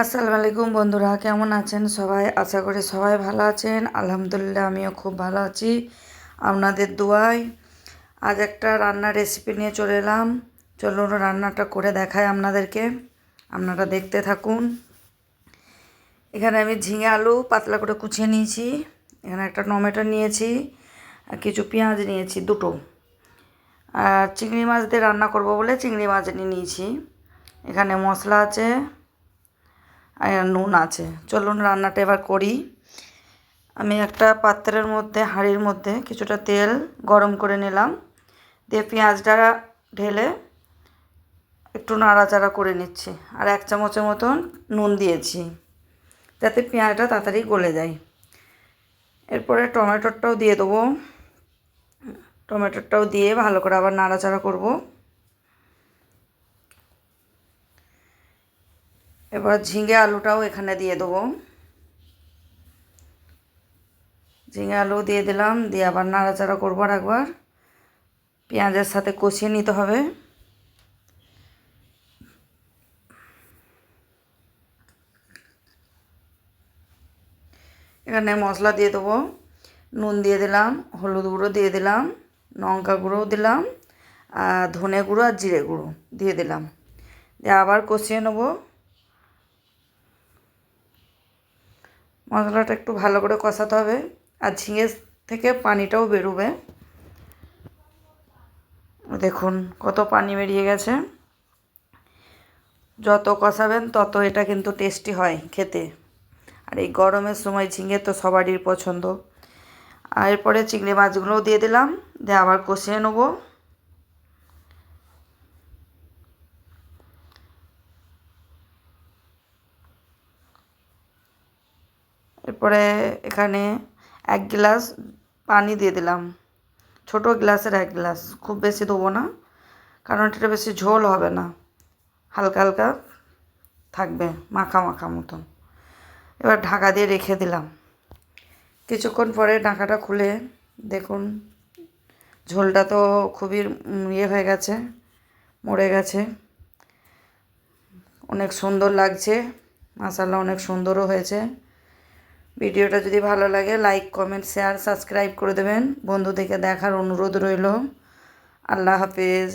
আসসালামু আলাইকুম বন্ধুরা, কেমন আছেন সবাই? আশা করি সবাই ভালো আছেন। আলহামদুলিল্লাহ আমিও খুব ভালো আছি আপনাদের দোয়ায়। আজ একটা রান্নার রেসিপি নিয়ে চলে এলাম। চলুন রান্নাটা করে দেখাই আপনাদেরকে, আপনারা দেখতে থাকুন। এখানে আমি ঝিঙে আলু পাতলা করে কুচিয়ে নিয়েছি, এখানে একটা টমেটো নিয়েছি, আর কিছু পেঁয়াজ নিয়েছি দুটো, আর চিংড়ি মাছ দিয়ে রান্না করব বলে চিংড়ি মাছ নিয়ে নিয়েছি। এখানে মশলা আছে আর নুন আছে। চলুন রান্নাটা এবার করি। আমি একটা পাত্রের মধ্যে, হাঁড়ির মধ্যে কিছুটা তেল গরম করে নিলাম, দিয়ে পেঁয়াজটা ঢেলে একটু নাড়াচাড়া করে নিচ্ছি, আর 1 চামচের মতন নুন দিয়েছি যাতে পেঁয়াজটা তাড়াতাড়ি গলে যায়। এরপরে টমেটোটাও দিয়ে দেবো, টমেটোটাও দিয়ে ভালো করে আবার নাড়াচাড়া করব। এবার ঝিঙে আলুটাও এখানে দিয়ে দেবো, ঝিঙে আলু দিয়ে দিলাম, দিয়ে আবার নাড়াচাড়া করবো আর একবার পেঁয়াজের সাথে কষিয়ে নিতে হবে। এখানে মশলা দিয়ে দেবো, নুন দিয়ে দিলাম, হলুদ গুঁড়ো দিয়ে দিলাম, লঙ্কা গুঁড়োও দিলাম, আর ধনে গুঁড়ো আর জিরে গুঁড়ো দিয়ে দিলাম, দিয়ে আবার কষিয়ে নেব। মশলাটা একটু ভালো করে কষাতে হবে, আর ঝিঙে থেকে পানিটাও বেরোবে। দেখুন কত পানি বেরিয়ে গেছে। যত কষাবেন তত এটা কিন্তু টেস্টি হয় খেতে, আর এই গরমের সময় ঝিঙে তো সবারই পছন্দ। আর এরপরে চিংড়ি মাছগুলোও দিয়ে দিলাম, দিয়ে আবার কষিয়ে নেব। এরপরে এখানে 1 গ্লাস পানি দিয়ে দিলাম, ছোটো গ্লাসের 1 গ্লাস, খুব বেশি দেবো না কারণ এটা বেশি ঝোল হবে না, হালকা হালকা থাকবে মাখা মাখা মতন। এবার ঢাকা দিয়ে রেখে দিলাম। কিছুক্ষণ পরে ঢাকাটা খুলে দেখুন ঝোলটা তো খুবই হয়ে গেছে, মরে গেছে, অনেক সুন্দর লাগছে, মাশাআল্লাহ অনেক সুন্দরও হয়েছে। ভিডিওটা যদি ভালো লাগে লাইক, কমেন্ট, শেয়ার, সাবস্ক্রাইব করে দেবেন। বন্ধুদেরকে দেখার অনুরোধ রইল। আল্লাহ হাফেজ।